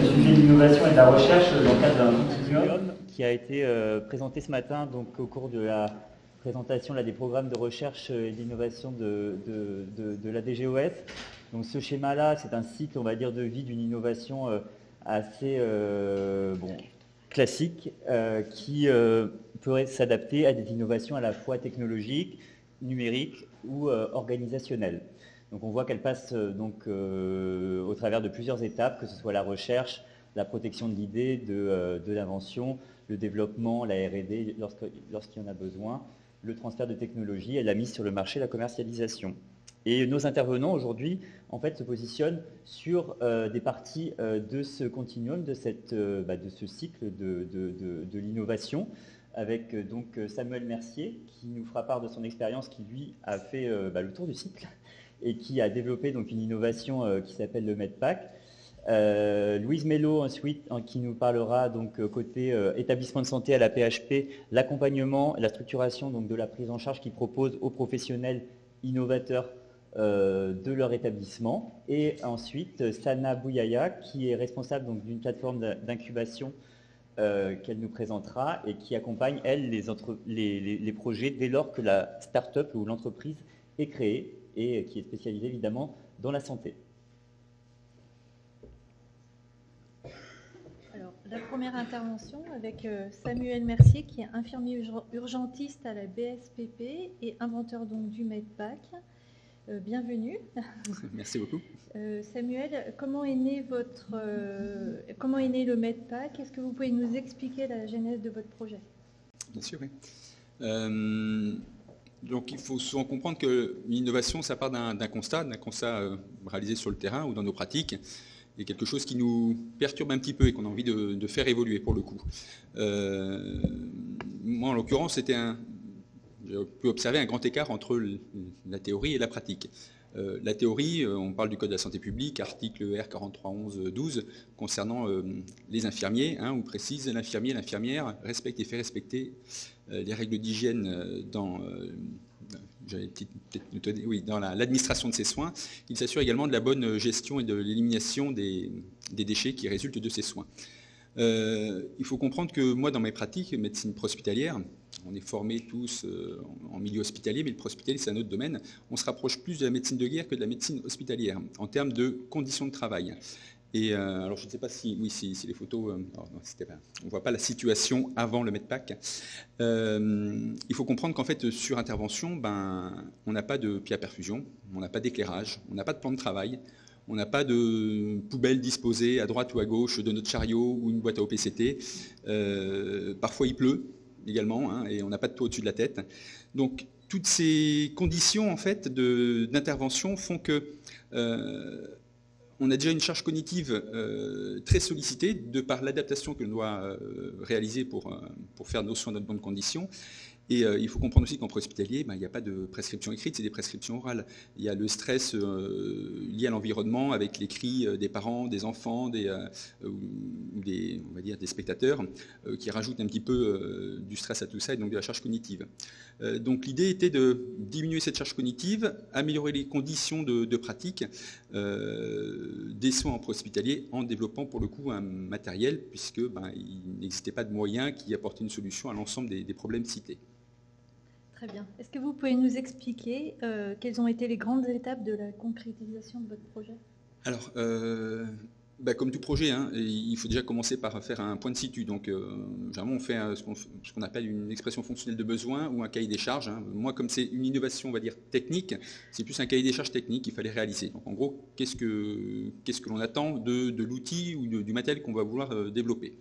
sujet de l'innovation et de la recherche dans le cadre d'un continuum qui a été présenté ce matin donc, au cours de la présentation là, des programmes de recherche et d'innovation de la DGOS. Donc ce schéma-là, c'est un cycle, on va dire, de vie d'une innovation assez classique qui pourrait s'adapter à des innovations à la fois technologiques, numériques ou organisationnelles. Donc on voit qu'elle passe au travers de plusieurs étapes, que ce soit la recherche, la protection de l'idée, de l'invention, le développement, la R&D lorsqu'il y en a besoin, le transfert de technologie et la mise sur le marché, la commercialisation. Et nos intervenants aujourd'hui, en fait, se positionnent sur des parties de ce continuum, de ce cycle de l'innovation, avec donc Samuel Mercier, qui nous fera part de son expérience, qui lui a fait le tour du cycle et qui a développé donc une innovation qui s'appelle le MedPack. Louise Mello ensuite qui nous parlera donc côté établissement de santé à la PHP, l'accompagnement et la structuration donc, de la prise en charge qu'ils proposent aux professionnels innovateurs de leur établissement. Et ensuite Sana Bouyaya qui est responsable donc, d'une plateforme d'incubation qu'elle nous présentera et qui accompagne, elle, les projets dès lors que la start-up ou l'entreprise est créée et qui est spécialisée évidemment dans la santé. Alors, la première intervention avec Samuel Mercier, qui est infirmier urgentiste à la BSPP et inventeur donc du MedPack. Bienvenue. Merci beaucoup. Samuel, comment est né le MedPack? Est-ce que vous pouvez nous expliquer la genèse de votre projet? Bien sûr, oui. Donc il faut souvent comprendre que l'innovation, ça part d'un constat réalisé sur le terrain ou dans nos pratiques, et quelque chose qui nous perturbe un petit peu et qu'on a envie de faire évoluer pour le coup. Moi, en l'occurrence, j'ai pu observer un grand écart entre la théorie et la pratique. La théorie, on parle du Code de la santé publique, article R4311-12, concernant les infirmiers, où précise l'infirmier et l'infirmière respecte et fait respecter les règles d'hygiène dans l'administration de ces soins. Il s'assure également de la bonne gestion et de l'élimination des déchets qui résultent de ces soins. Il faut comprendre que moi, dans mes pratiques, médecine préhospitalière, on est formés tous en milieu hospitalier, mais le préhospitalier, c'est un autre domaine. On se rapproche plus de la médecine de guerre que de la médecine hospitalière, en termes de conditions de travail. Et alors, je ne sais pas si les photos... on ne voit pas la situation avant le MedPack. Il faut comprendre qu'en fait, sur intervention, on n'a pas de pied à perfusion, on n'a pas d'éclairage, on n'a pas de plan de travail, on n'a pas de poubelle disposée à droite ou à gauche de notre chariot ou une boîte à OPCT. Parfois, il pleut également, et on n'a pas de toit au-dessus de la tête. Donc, toutes ces conditions en fait, d'intervention font que on a déjà une charge cognitive très sollicitée de par l'adaptation que l'on doit réaliser pour faire nos soins dans de bonnes conditions. Et il faut comprendre aussi qu'en préhospitalier, il n'y a pas de prescription écrite, c'est des prescriptions orales. Il y a le stress lié à l'environnement avec les cris des parents, des enfants, on va dire des spectateurs, qui rajoutent un petit peu du stress à tout ça et donc de la charge cognitive. Donc l'idée était de diminuer cette charge cognitive, améliorer les conditions de pratique des soins en préhospitalier en développant pour le coup un matériel puisque il n'existait pas de moyens qui apportaient une solution à l'ensemble des problèmes cités. Très bien. Est-ce que vous pouvez nous expliquer quelles ont été les grandes étapes de la concrétisation de votre projet? Alors, comme tout projet, il faut déjà commencer par faire un point de situ. Donc, généralement, on fait ce qu'on appelle une expression fonctionnelle de besoin ou un cahier des charges. Moi, comme c'est une innovation, on va dire, technique, c'est plus un cahier des charges technique qu'il fallait réaliser. Donc, en gros, qu'est-ce que l'on attend de l'outil ou du matériel qu'on va vouloir développer.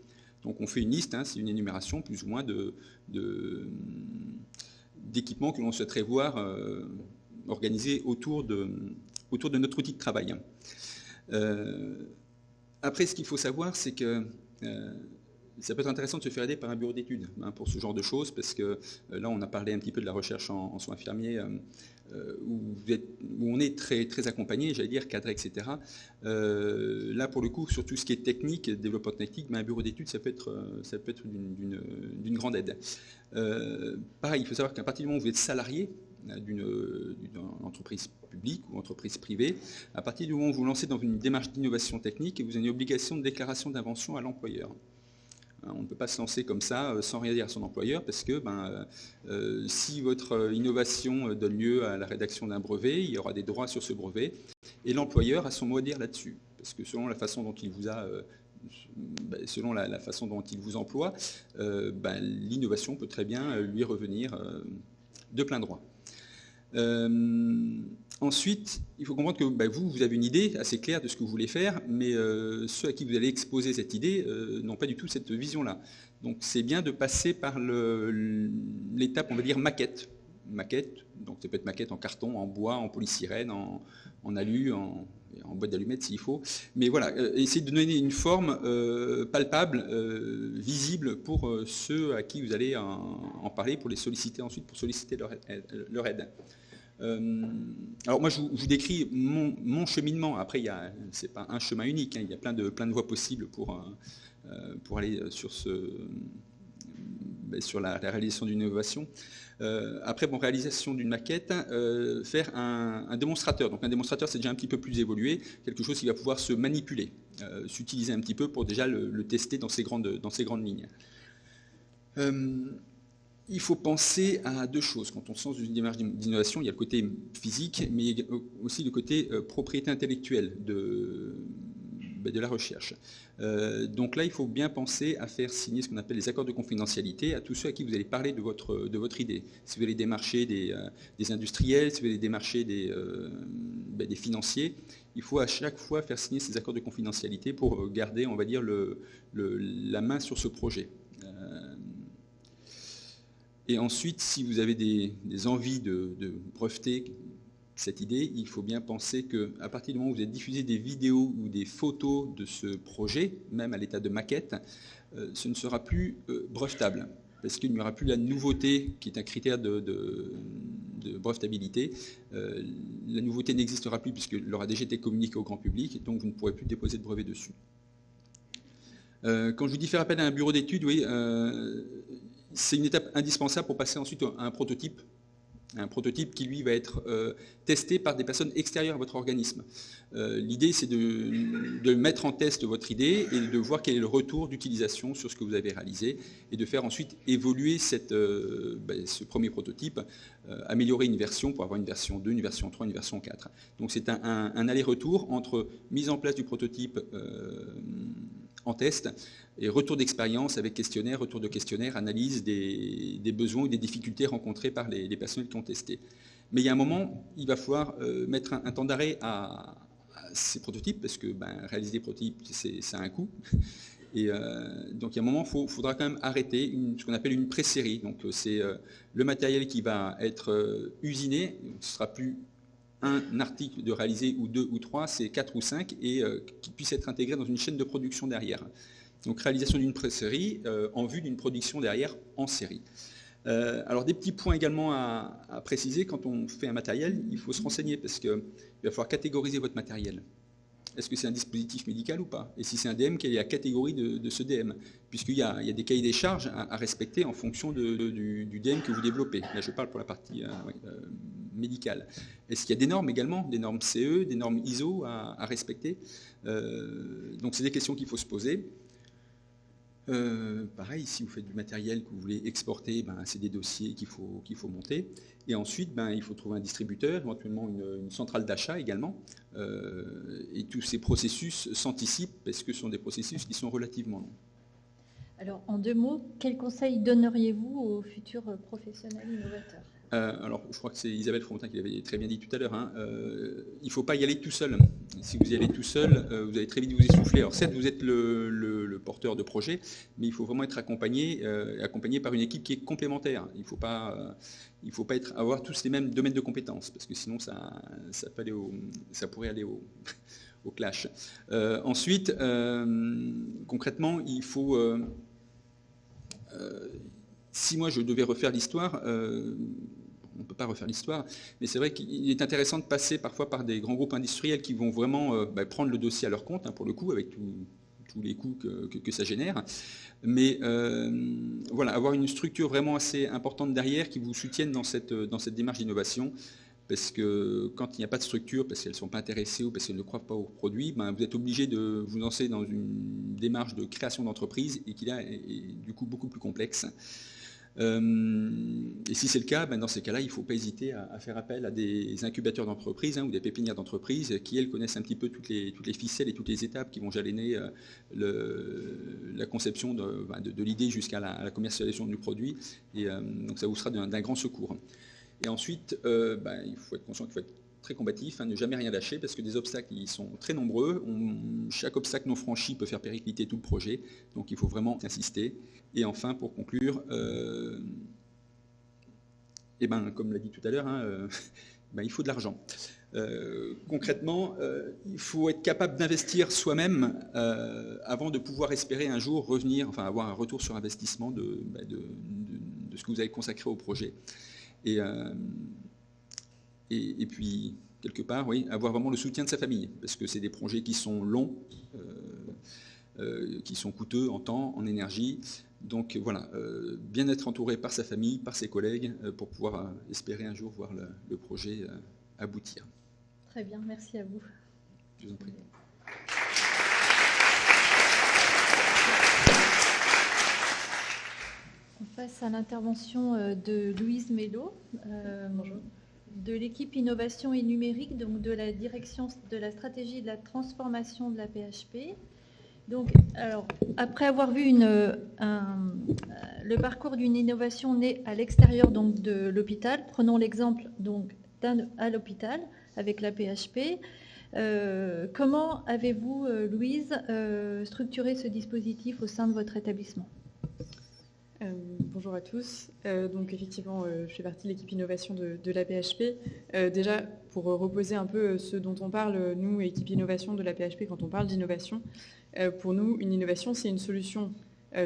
Donc, on fait une liste, c'est une énumération plus ou moins d'équipements que l'on souhaiterait voir organisés autour de notre outil de travail. Après, ce qu'il faut savoir, c'est que ça peut être intéressant de se faire aider par un bureau d'études pour ce genre de choses, parce que là, on a parlé un petit peu de la recherche en soins infirmiers, où on est très, très accompagné, j'allais dire cadré, etc. Là, pour le coup, sur tout ce qui est technique, développement technique, un bureau d'études, ça peut être d'une grande aide. Pareil, il faut savoir qu'à partir du moment où vous êtes salarié, d'une entreprise publique ou entreprise privée, à partir du moment où vous vous lancez dans une démarche d'innovation technique, vous avez une obligation de déclaration d'invention à l'employeur. On ne peut pas se lancer comme ça sans rien dire à son employeur parce que si votre innovation donne lieu à la rédaction d'un brevet, il y aura des droits sur ce brevet et l'employeur a son mot à dire là-dessus. Parce que selon la façon dont il vous a, selon la façon dont il vous emploie, l'innovation peut très bien lui revenir de plein droit. Ensuite, il faut comprendre que vous avez une idée assez claire de ce que vous voulez faire, mais ceux à qui vous allez exposer cette idée n'ont pas du tout cette vision-là. Donc c'est bien de passer par l'étape, on va dire, maquette. Maquette, donc ça peut être maquette en carton, en bois, en polystyrène, en alu, en boîte d'allumettes s'il faut. Mais voilà, essayez de donner une forme palpable, visible pour ceux à qui vous allez en parler, pour les solliciter ensuite, pour solliciter leur aide. Alors moi je vous décris mon cheminement. Après c'est pas un chemin unique, hein. Il y a plein de voies possibles pour aller sur la réalisation d'une innovation. Après réalisation d'une maquette, faire un démonstrateur. Donc un démonstrateur c'est déjà un petit peu plus évolué, quelque chose qui va pouvoir se manipuler, s'utiliser un petit peu pour déjà le tester dans ces grandes lignes. Il faut penser à deux choses. Quand on se lance dans une démarche d'innovation, il y a le côté physique, mais aussi le côté propriété intellectuelle de la recherche. Donc là, il faut bien penser à faire signer ce qu'on appelle les accords de confidentialité à tous ceux à qui vous allez parler de votre idée. Si vous allez démarcher des industriels, si vous allez démarcher des financiers, il faut à chaque fois faire signer ces accords de confidentialité pour garder, on va dire, la main sur ce projet. Et ensuite, si vous avez des envies de breveter cette idée, il faut bien penser qu'à partir du moment où vous avez diffusé des vidéos ou des photos de ce projet, même à l'état de maquette, ce ne sera plus brevetable, parce qu'il n'y aura plus la nouveauté qui est un critère de brevetabilité. La nouveauté n'existera plus puisqu'elle aura déjà été communiquée au grand public, donc vous ne pourrez plus déposer de brevet dessus. Quand je vous dis faire appel à un bureau d'études, oui, c'est une étape indispensable pour passer ensuite à un prototype qui, lui, va être testé par des personnes extérieures à votre organisme. L'idée, c'est de mettre en test votre idée et de voir quel est le retour d'utilisation sur ce que vous avez réalisé et de faire ensuite évoluer ce premier prototype, améliorer une version pour avoir une version 2, une version 3, une version 4. Donc c'est un aller-retour entre mise en place du prototype en test et retour d'expérience avec questionnaire, retour de questionnaire, analyse des besoins ou des difficultés rencontrées par les personnels qui ont testé. Mais il y a un moment, il va falloir mettre un temps d'arrêt à ces prototypes, parce que réaliser des prototypes, ça a un coût. Et donc il y a un moment, il faudra quand même arrêter ce qu'on appelle une pré-série. Donc c'est le matériel qui va être usiné, ce ne sera plus un article de réaliser ou 2 ou 3, c'est 4 ou 5 et qui puisse être intégré dans une chaîne de production derrière. Donc réalisation d'une pré-série en vue d'une production derrière en série. Alors des petits points également à préciser, quand on fait un matériel, il faut se renseigner parce qu'il va falloir catégoriser votre matériel. Est-ce que c'est un dispositif médical ou pas? Et si c'est un DM, quelle est la catégorie de ce DM? Puisqu'il y a des cahiers des charges à respecter en fonction du DM que vous développez. Là, je parle pour la partie médicale. Est-ce qu'il y a des normes également, des normes CE, des normes ISO à respecter? Donc, c'est des questions qu'il faut se poser. Pareil, si vous faites du matériel que vous voulez exporter, c'est des dossiers qu'il faut monter. Et ensuite, il faut trouver un distributeur, éventuellement une centrale d'achat également. Et tous ces processus s'anticipent parce que ce sont des processus qui sont relativement longs. Alors, en 2 mots, quels conseils donneriez-vous aux futurs professionnels innovateurs? Alors, je crois que c'est Isabelle Frontin qui l'avait très bien dit tout à l'heure. Il ne faut pas y aller tout seul. Si vous y allez tout seul, vous allez très vite vous essouffler. Alors, certes, vous êtes le porteur de projet, mais il faut vraiment être accompagné par une équipe qui est complémentaire. Il ne faut pas avoir tous les mêmes domaines de compétences, parce que sinon, ça pourrait aller au clash. Ensuite, concrètement, il faut... si moi je devais refaire l'histoire, on ne peut pas refaire l'histoire, mais c'est vrai qu'il est intéressant de passer parfois par des grands groupes industriels qui vont vraiment prendre le dossier à leur compte, pour le coup, avec tous les coûts que ça génère. Mais voilà, avoir une structure vraiment assez importante derrière qui vous soutienne dans cette démarche d'innovation. Parce que quand il n'y a pas de structure, parce qu'elles ne sont pas intéressées ou parce qu'elles ne croient pas au produit, vous êtes obligé de vous lancer dans une démarche de création d'entreprise et qui là est du coup beaucoup plus complexe. Et si c'est le cas, dans ces cas-là, il ne faut pas hésiter à faire appel à des incubateurs d'entreprises ou des pépinières d'entreprises qui, elles, connaissent un petit peu toutes les ficelles et toutes les étapes qui vont jalonner la conception de l'idée jusqu'à la commercialisation du produit. Et donc ça vous sera d'un grand secours. Et ensuite, il faut être conscient qu'il faut être très combatif, ne jamais rien lâcher, parce que des obstacles, ils sont très nombreux. Chaque obstacle non franchi peut faire péricliter tout le projet, donc il faut vraiment insister. Et enfin, pour conclure, comme l'a dit tout à l'heure, il faut de l'argent. Concrètement, il faut être capable d'investir soi-même avant de pouvoir espérer un jour avoir un retour sur investissement de ce que vous avez consacré au projet. Et puis, quelque part, oui, avoir vraiment le soutien de sa famille, parce que c'est des projets qui sont longs, qui sont coûteux en temps, en énergie. Donc voilà, bien être entouré par sa famille, par ses collègues, pour pouvoir espérer un jour voir le projet aboutir. Très bien, merci à vous. Je vous en prie. On passe à l'intervention de Louise Mello, de l'équipe Innovation et Numérique, donc de la direction de la stratégie de la transformation de la PHP. Donc, alors, après avoir vu le parcours d'une innovation née à l'extérieur donc, de l'hôpital, prenons l'exemple donc à l'hôpital avec la PHP. Comment avez-vous, Louise, structuré ce dispositif au sein de votre établissement ? Bonjour à tous. Donc effectivement, je fais partie de l'équipe innovation de la PHP. Déjà, pour reposer un peu ce dont on parle, nous, équipe innovation de la PHP, quand on parle d'innovation, pour nous, une innovation, c'est une solution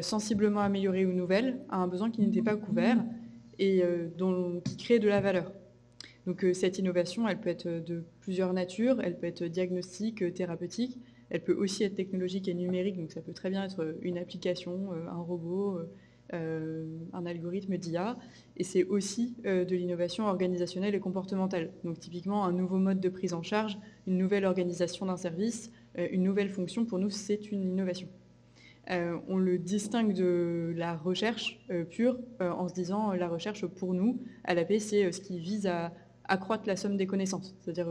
sensiblement améliorée ou nouvelle à un besoin qui n'était pas couvert et qui crée de la valeur. Donc cette innovation, elle peut être de plusieurs natures, elle peut être diagnostique, thérapeutique, elle peut aussi être technologique et numérique, donc ça peut très bien être une application, un robot, un algorithme d'IA, et c'est aussi de l'innovation organisationnelle et comportementale. Donc typiquement un nouveau mode de prise en charge, une nouvelle organisation d'un service, une nouvelle fonction, pour nous c'est une innovation. On le distingue de la recherche pure en se disant la recherche pour nous, à l'AP, c'est ce qui vise à accroître la somme des connaissances, c'est-à-dire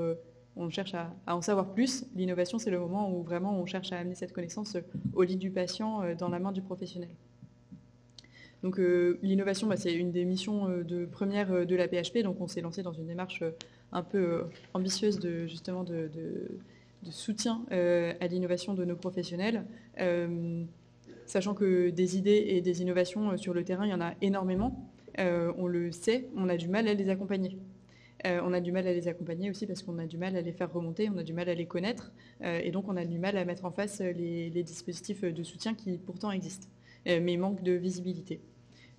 on cherche à en savoir plus. L'innovation, c'est le moment où vraiment on cherche à amener cette connaissance au lit du patient, dans la main du professionnel. Donc l'innovation, c'est une des missions premières de la PHP, donc on s'est lancé dans une démarche un peu ambitieuse de soutien à l'innovation de nos professionnels, sachant que des idées et des innovations sur le terrain, il y en a énormément. On le sait, on a du mal à les accompagner. On a du mal à les accompagner aussi parce qu'on a du mal à les faire remonter, on a du mal à les connaître, et donc on a du mal à mettre en face les dispositifs de soutien qui pourtant existent, mais manquent de visibilité.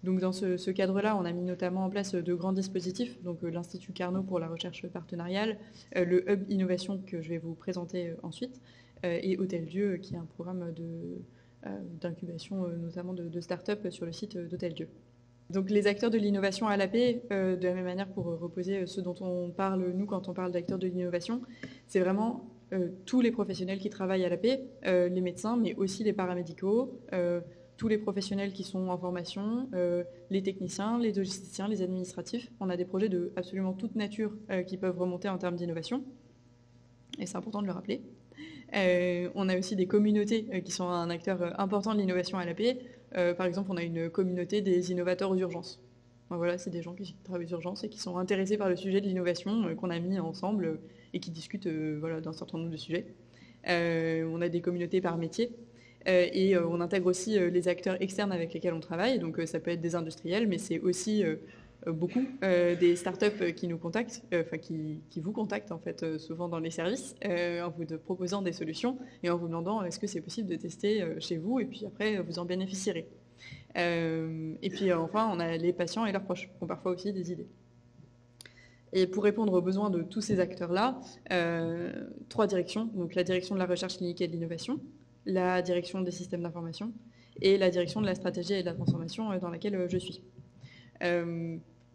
Donc dans ce cadre-là, on a mis notamment en place de grands dispositifs, donc l'Institut Carnot pour la recherche partenariale, le Hub Innovation que je vais vous présenter ensuite, et Hôtel Dieu qui est un programme d'incubation notamment de start-up sur le site d'Hôtel Dieu. Donc les acteurs de l'innovation à l'AP, de la même manière pour reposer ce dont on parle nous quand on parle d'acteurs de l'innovation, c'est vraiment tous les professionnels qui travaillent à l'AP, les médecins, mais aussi les paramédicaux, tous les professionnels qui sont en formation, les techniciens, les logisticiens, les administratifs. On a des projets de absolument toute nature qui peuvent remonter en termes d'innovation, et c'est important de le rappeler. On a aussi des communautés qui sont un acteur important de l'innovation à l'AP. Par exemple, on a une communauté des innovateurs aux urgences. Voilà, c'est des gens qui travaillent aux urgences et qui sont intéressés par le sujet de l'innovation qu'on a mis ensemble et qui discutent d'un certain nombre de sujets. On a des communautés par métier. Et on intègre aussi les acteurs externes avec lesquels on travaille. Donc ça peut être des industriels, mais c'est aussi beaucoup des startups qui nous contactent, qui vous contactent en fait souvent dans les services, en vous proposant des solutions et en vous demandant est-ce que c'est possible de tester chez vous, et puis après vous en bénéficierez. Et puis enfin on a les patients et leurs proches qui ont parfois aussi des idées. Et pour répondre aux besoins de tous ces acteurs-là, 3 directions. Donc la direction de la recherche clinique et de l'innovation, la direction des systèmes d'information et la direction de la stratégie et de la transformation dans laquelle je suis.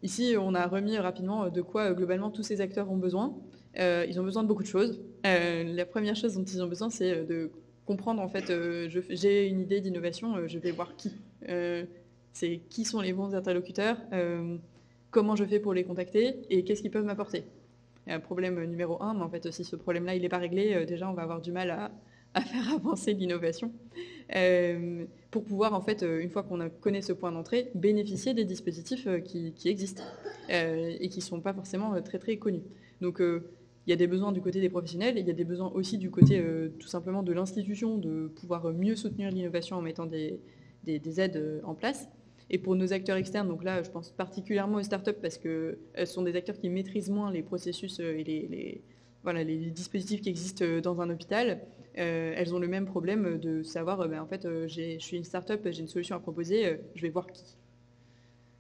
Ici, on a remis rapidement de quoi globalement tous ces acteurs ont besoin. Ils ont besoin de beaucoup de choses. La première chose dont ils ont besoin, c'est de comprendre, en fait, j'ai une idée d'innovation, je vais voir qui. C'est qui sont les bons interlocuteurs, comment je fais pour les contacter et qu'est-ce qu'ils peuvent m'apporter. Problème numéro 1, mais en fait, si ce problème-là, il n'est pas réglé, déjà, on va avoir du mal à faire avancer l'innovation. Pour pouvoir, en fait, une fois qu'on connaît ce point d'entrée, bénéficier des dispositifs qui existent et qui ne sont pas forcément très, très connus. Donc, il y a des besoins du côté des professionnels et il y a des besoins aussi du côté tout simplement de l'institution de pouvoir mieux soutenir l'innovation en mettant des aides en place. Et pour nos acteurs externes, donc là, je pense particulièrement aux startups parce que ce sont des acteurs qui maîtrisent moins les processus et les dispositifs qui existent dans un hôpital. Elles ont le même problème de savoir, en fait, je suis une startup, j'ai une solution à proposer, je vais voir qui.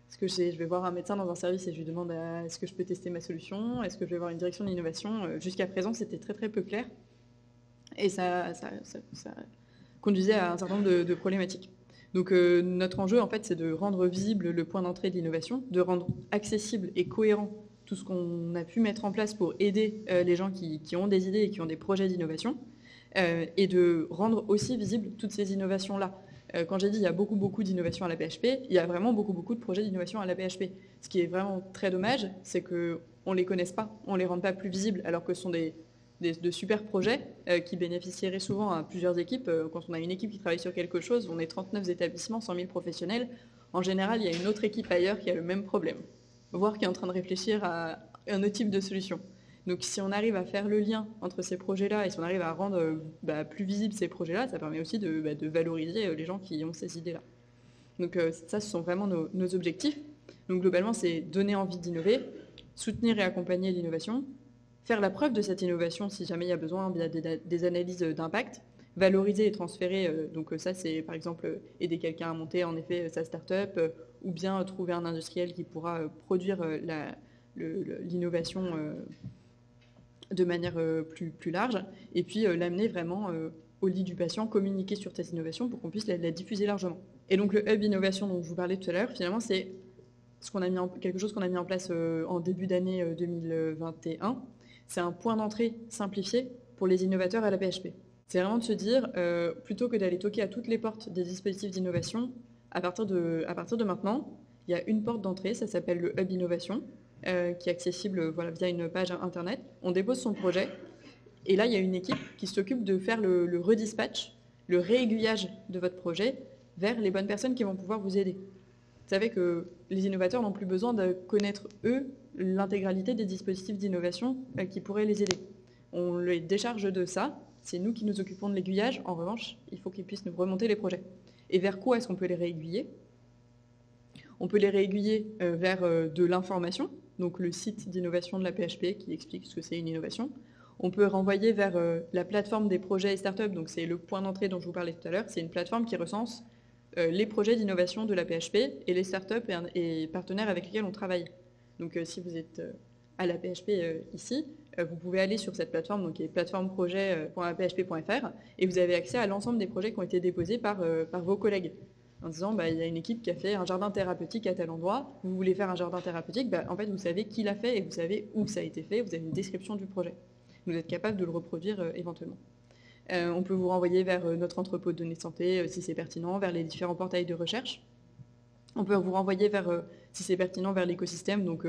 Est-ce que je vais voir un médecin dans un service et je lui demande est-ce que je peux tester ma solution? Est-ce que je vais voir une direction de l'innovation? Jusqu'à présent, c'était très très peu clair. Et ça conduisait à un certain nombre de problématiques. Donc notre enjeu, en fait, c'est de rendre visible le point d'entrée de l'innovation, de rendre accessible et cohérent tout ce qu'on a pu mettre en place pour aider les gens qui ont des idées et qui ont des projets d'innovation, et de rendre aussi visible toutes ces innovations-là. Quand j'ai dit il y a beaucoup d'innovations à la PHP, il y a vraiment beaucoup de projets d'innovation à la PHP. Ce qui est vraiment très dommage, c'est qu'on ne les connaisse pas, on ne les rende pas plus visibles, alors que ce sont de super projets qui bénéficieraient souvent à plusieurs équipes. Quand on a une équipe qui travaille sur quelque chose, on est 39 établissements, 100 000 professionnels. En général, il y a une autre équipe ailleurs qui a le même problème, voire qui est en train de réfléchir à un autre type de solution. Donc si on arrive à faire le lien entre ces projets-là et si on arrive à rendre plus visibles ces projets-là, ça permet aussi de valoriser les gens qui ont ces idées-là. Donc ça, ce sont vraiment nos objectifs. Donc globalement, c'est donner envie d'innover, soutenir et accompagner l'innovation, faire la preuve de cette innovation si jamais il y a besoin via des analyses d'impact, valoriser et transférer. Donc ça, c'est par exemple aider quelqu'un à monter en effet sa start-up ou bien trouver un industriel qui pourra produire l'innovation de manière plus large, et puis l'amener vraiment au lit du patient, communiquer sur cette innovation pour qu'on puisse la diffuser largement. Et donc le hub innovation dont je vous parlais tout à l'heure, finalement, c'est quelque chose qu'on a mis en place en début d'année 2021. C'est un point d'entrée simplifié pour les innovateurs à la PHP. C'est vraiment de se dire, plutôt que d'aller toquer à toutes les portes des dispositifs d'innovation, à partir de maintenant, il y a une porte d'entrée, ça s'appelle le hub innovation, qui est accessible via une page internet. On dépose son projet et là il y a une équipe qui s'occupe de faire le redispatch, le réaiguillage de votre projet vers les bonnes personnes qui vont pouvoir vous aider. Vous savez que les innovateurs n'ont plus besoin de connaître eux l'intégralité des dispositifs d'innovation qui pourraient les aider. On les décharge de ça, c'est nous qui nous occupons de l'aiguillage. En revanche, il faut qu'ils puissent nous remonter les projets. Et vers quoi est-ce qu'on peut les réaiguiller? On peut les réaiguiller vers de l'information, donc le site d'innovation de la PHP qui explique ce que c'est une innovation. On peut renvoyer vers la plateforme des projets et startups, donc c'est le point d'entrée dont je vous parlais tout à l'heure. C'est une plateforme qui recense les projets d'innovation de la PHP et les startups et partenaires avec lesquels on travaille. Donc si vous êtes à la PHP ici, vous pouvez aller sur cette plateforme, donc qui est plateformeprojet.php.fr, et vous avez accès à l'ensemble des projets qui ont été déposés par vos collègues. En disant, il y a une équipe qui a fait un jardin thérapeutique à tel endroit, vous voulez faire un jardin thérapeutique, en fait vous savez qui l'a fait et vous savez où ça a été fait, vous avez une description du projet. Vous êtes capable de le reproduire éventuellement. On peut vous renvoyer vers notre entrepôt de données de santé si c'est pertinent, vers les différents portails de recherche. On peut vous renvoyer vers, si c'est pertinent, vers l'écosystème, donc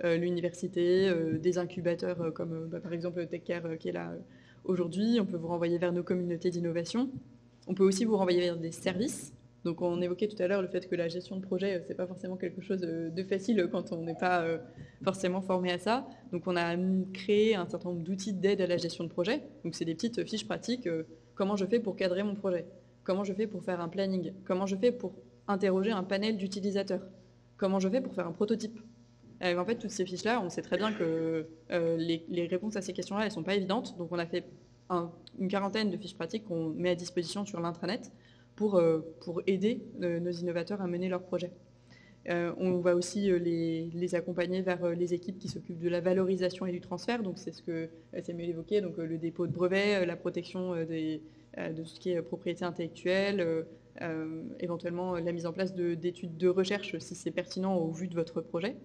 l'université, des incubateurs comme par exemple TechCare qui est là aujourd'hui. On peut vous renvoyer vers nos communautés d'innovation. On peut aussi vous renvoyer vers des services. Donc on évoquait tout à l'heure le fait que la gestion de projet, c'est pas forcément quelque chose de facile quand on n'est pas forcément formé à ça. Donc on a créé un certain nombre d'outils d'aide à la gestion de projet. Donc c'est des petites fiches pratiques. Comment je fais pour cadrer mon projet? Comment je fais pour faire un planning? Comment je fais pour interroger un panel d'utilisateurs? Comment je fais pour faire un prototype? En fait, toutes ces fiches-là, on sait très bien que les réponses à ces questions-là, elles ne sont pas évidentes. Donc on a fait une quarantaine de fiches pratiques qu'on met à disposition sur l'intranet pour aider nos innovateurs à mener leurs projets. On va aussi les accompagner vers les équipes qui s'occupent de la valorisation et du transfert. Donc c'est ce que Samuel évoquait, donc le dépôt de brevets, la protection de tout ce qui est propriété intellectuelle, éventuellement la mise en place d'études de recherche si c'est pertinent au vu de votre projet.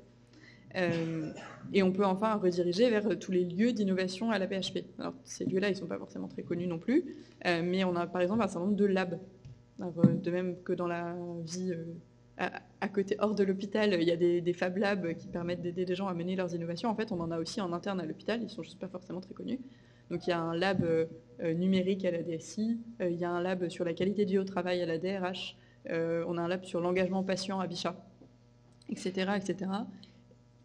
Et on peut enfin rediriger vers tous les lieux d'innovation à la PHP. Alors, ces lieux-là, ils ne sont pas forcément très connus non plus, mais on a par exemple un certain nombre de labs. Alors, de même que dans la vie à côté, hors de l'hôpital, il y a des Fab Labs qui permettent d'aider les gens à mener leurs innovations. En fait, on en a aussi en interne à l'hôpital, ils ne sont juste pas forcément très connus. Donc il y a un lab numérique à la DSI, il y a un lab sur la qualité de vie au travail à la DRH, on a un lab sur l'engagement patient à Bichat, etc., etc.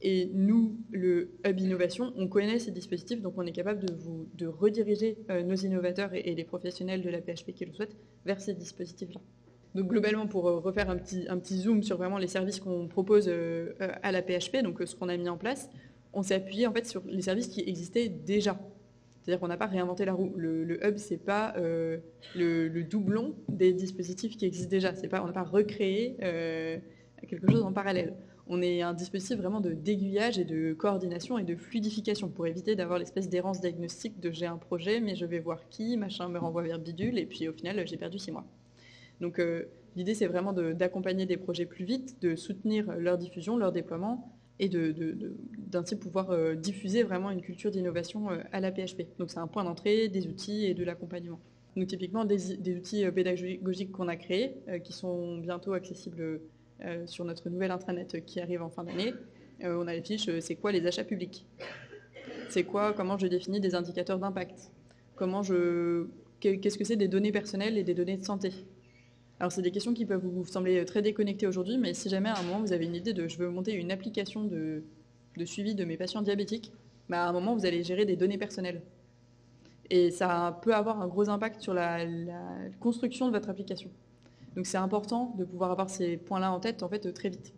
Et nous, le Hub Innovation, on connaît ces dispositifs, donc on est capable de rediriger nos innovateurs et les professionnels de la PHP qui le souhaitent vers ces dispositifs-là. Donc globalement, pour refaire un petit zoom sur vraiment les services qu'on propose à la PHP, donc ce qu'on a mis en place, on s'est appuyé en fait sur les services qui existaient déjà. C'est-à-dire qu'on n'a pas réinventé la roue. Le Hub, c'est pas le doublon des dispositifs qui existent déjà. On n'a pas recréé quelque chose en parallèle. On est un dispositif vraiment d'aiguillage et de coordination et de fluidification pour éviter d'avoir l'espèce d'errance diagnostique de j'ai un projet, mais je vais voir qui, machin me renvoie vers bidule, et puis au final, j'ai perdu 6 mois. Donc l'idée, c'est vraiment d'accompagner des projets plus vite, de soutenir leur diffusion, leur déploiement, et d'ainsi pouvoir diffuser vraiment une culture d'innovation à la PHP. Donc c'est un point d'entrée, des outils et de l'accompagnement. Donc typiquement, des outils pédagogiques qu'on a créés, qui sont bientôt accessibles sur notre nouvelle intranet qui arrive en fin d'année. On a les fiches, c'est quoi les achats publics? C'est quoi, comment je définis des indicateurs d'impact? Qu'est-ce que c'est des données personnelles et des données de santé? Alors c'est des questions qui peuvent vous sembler très déconnectées aujourd'hui, mais si jamais à un moment vous avez une idée de je veux monter une application de suivi de mes patients diabétiques, à un moment vous allez gérer des données personnelles. Et ça peut avoir un gros impact sur la construction de votre application. Donc c'est important de pouvoir avoir ces points-là en tête en fait très vite.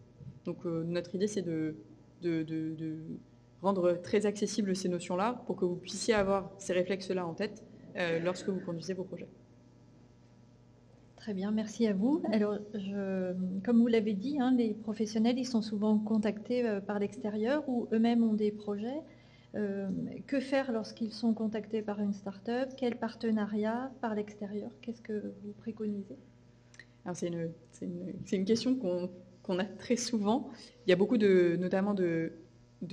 Donc notre idée c'est de rendre très accessibles ces notions-là pour que vous puissiez avoir ces réflexes-là en tête lorsque vous conduisez vos projets. Très bien, merci à vous. Alors, comme vous l'avez dit, les professionnels, ils sont souvent contactés par l'extérieur ou eux-mêmes ont des projets. Que faire lorsqu'ils sont contactés par une start-up? Quel partenariat par l'extérieur? Qu'est-ce que vous préconisez? Alors, c'est une question qu'on a très souvent. Il y a beaucoup notamment de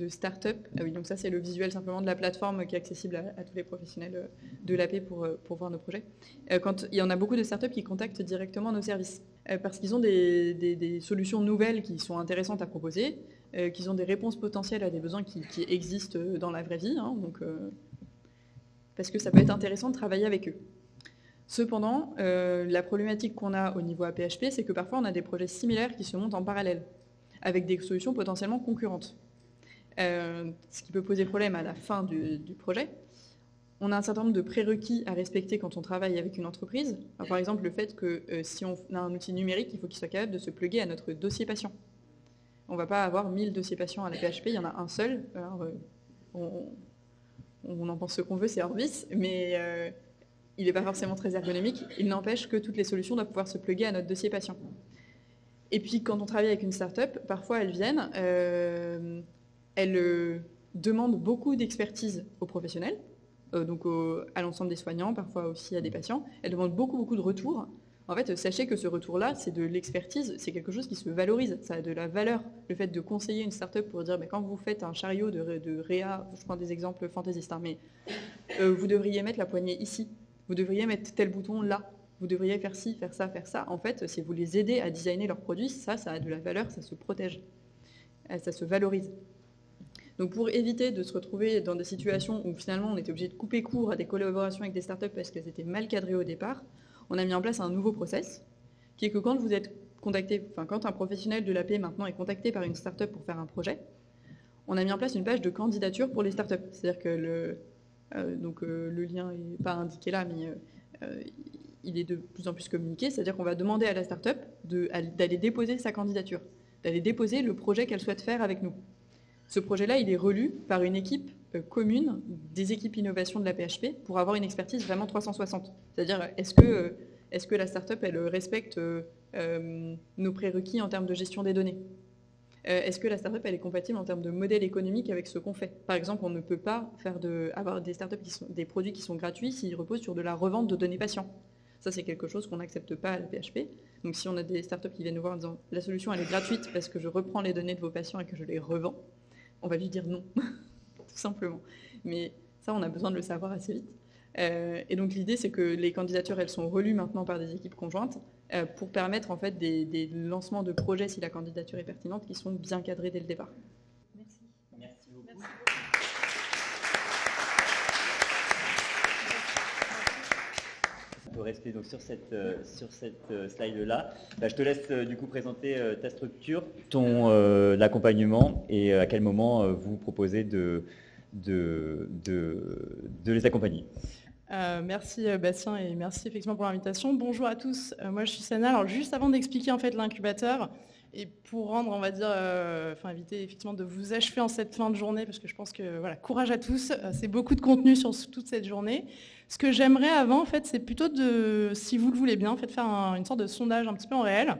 start-up. Ah oui, donc ça, c'est le visuel simplement de la plateforme qui est accessible à tous les professionnels de l'AP pour voir nos projets. Il y en a beaucoup de start-up qui contactent directement nos services parce qu'ils ont des solutions nouvelles qui sont intéressantes à proposer, qu'ils ont des réponses potentielles à des besoins qui existent dans la vraie vie, parce que ça peut être intéressant de travailler avec eux. Cependant, la problématique qu'on a au niveau APHP, c'est que parfois on a des projets similaires qui se montent en parallèle, avec des solutions potentiellement concurrentes. Ce qui peut poser problème à la fin du projet. On a un certain nombre de prérequis à respecter quand on travaille avec une entreprise. Alors, par exemple, le fait que si on a un outil numérique, il faut qu'il soit capable de se plugger à notre dossier patient. On ne va pas avoir 1000 dossiers patients à la PHP, il y en a un seul. Alors, on en pense ce qu'on veut, c'est Orbis, mais il n'est pas forcément très ergonomique. Il n'empêche que toutes les solutions doivent pouvoir se plugger à notre dossier patient. Et puis, quand on travaille avec une start-up, parfois elles viennent... Elle demande beaucoup d'expertise aux professionnels, donc à l'ensemble des soignants, parfois aussi à des patients. Elle demande beaucoup de retours. En fait, sachez que ce retour-là, c'est de l'expertise, c'est quelque chose qui se valorise, ça a de la valeur. Le fait de conseiller une start-up pour dire, quand vous faites un chariot de réa, je prends des exemples fantaisistes, mais vous devriez mettre la poignée ici, vous devriez mettre tel bouton là, vous devriez faire ci, faire ça, faire ça. En fait, si vous les aidez à designer leurs produits, ça a de la valeur, ça se protège, ça se valorise. Donc pour éviter de se retrouver dans des situations où finalement on était obligé de couper court à des collaborations avec des startups parce qu'elles étaient mal cadrées au départ, on a mis en place un nouveau process qui est que quand vous êtes contacté, quand un professionnel de l'AP maintenant est contacté par une startup pour faire un projet, on a mis en place une page de candidature pour les startups. C'est-à-dire que le lien n'est pas indiqué là, mais il est de plus en plus communiqué. C'est-à-dire qu'on va demander à la startup d'aller déposer sa candidature, d'aller déposer le projet qu'elle souhaite faire avec nous. Ce projet-là, il est relu par une équipe commune des équipes innovation de la PHP pour avoir une expertise vraiment 360. C'est-à-dire, est-ce que la startup, elle respecte nos prérequis en termes de gestion des données? Est-ce que la startup elle est compatible en termes de modèle économique avec ce qu'on fait? Par exemple, on ne peut pas avoir des startups des produits qui sont gratuits s'ils reposent sur de la revente de données patients. Ça, c'est quelque chose qu'on n'accepte pas à la PHP. Donc, si on a des startups qui viennent nous voir en disant « la solution, elle est gratuite parce que je reprends les données de vos patients et que je les revends », on va lui dire non, tout simplement. Mais ça, on a besoin de le savoir assez vite. Et donc, l'idée, c'est que les candidatures, elles sont relues maintenant par des équipes conjointes pour permettre en fait des lancements de projets, si la candidature est pertinente, qui sont bien cadrés dès le départ. Merci. Merci beaucoup. Merci. On peut rester donc sur cette slide-là. Je te laisse du coup présenter ta structure, ton accompagnement et à quel moment vous proposez de les accompagner. Merci Bastien et merci effectivement pour l'invitation. Bonjour à tous, moi je suis Sana. Alors juste avant d'expliquer en fait l'incubateur et pour rendre, on va dire, éviter effectivement de vous achever en cette fin de journée parce que je pense que voilà, courage à tous, c'est beaucoup de contenu sur toute cette journée. Ce que j'aimerais avant en fait, c'est plutôt de, si vous le voulez bien, en fait, faire une sorte de sondage un petit peu en réel.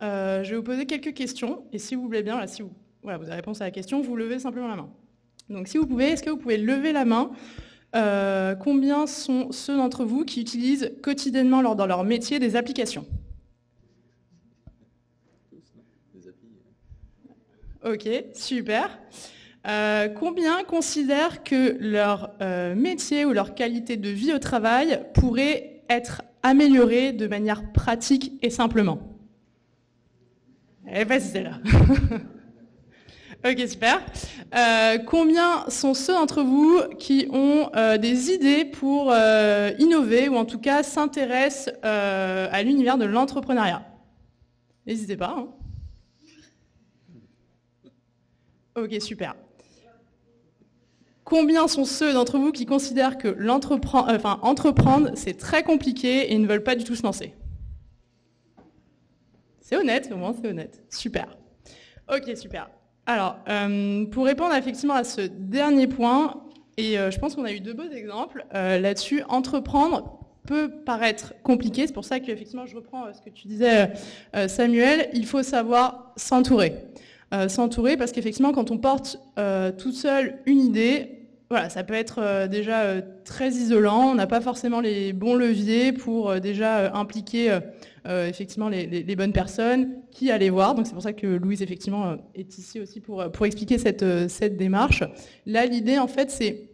Je vais vous poser quelques questions et si vous voulez bien, là, si vous avez réponse à la question, vous levez simplement la main. Donc si vous pouvez, est-ce que vous pouvez lever la main? Combien sont ceux d'entre vous qui utilisent quotidiennement dans leur métier des applications? Ok, super. Combien considèrent que leur métier ou leur qualité de vie au travail pourrait être améliorée de manière pratique et simplement? Eh ben, c'est là. Ok, super. Combien sont ceux d'entre vous qui ont des idées pour innover ou en tout cas s'intéressent à l'univers de l'entrepreneuriat? N'hésitez pas. Hein. Ok, super. Combien sont ceux d'entre vous qui considèrent que entreprendre, c'est très compliqué et ne veulent pas du tout se lancer? C'est honnête, au moins c'est honnête. Super. Ok, super. Alors, pour répondre effectivement à ce dernier point, et je pense qu'on a eu deux beaux exemples là-dessus, entreprendre peut paraître compliqué, c'est pour ça que effectivement je reprends ce que tu disais Samuel, il faut savoir s'entourer. S'entourer parce qu'effectivement quand on porte toute seule une idée, voilà, ça peut être déjà très isolant, on n'a pas forcément les bons leviers pour déjà impliquer effectivement les bonnes personnes qui aller voir. Donc c'est pour ça que Louise effectivement est ici aussi pour expliquer cette démarche. Là l'idée en fait c'est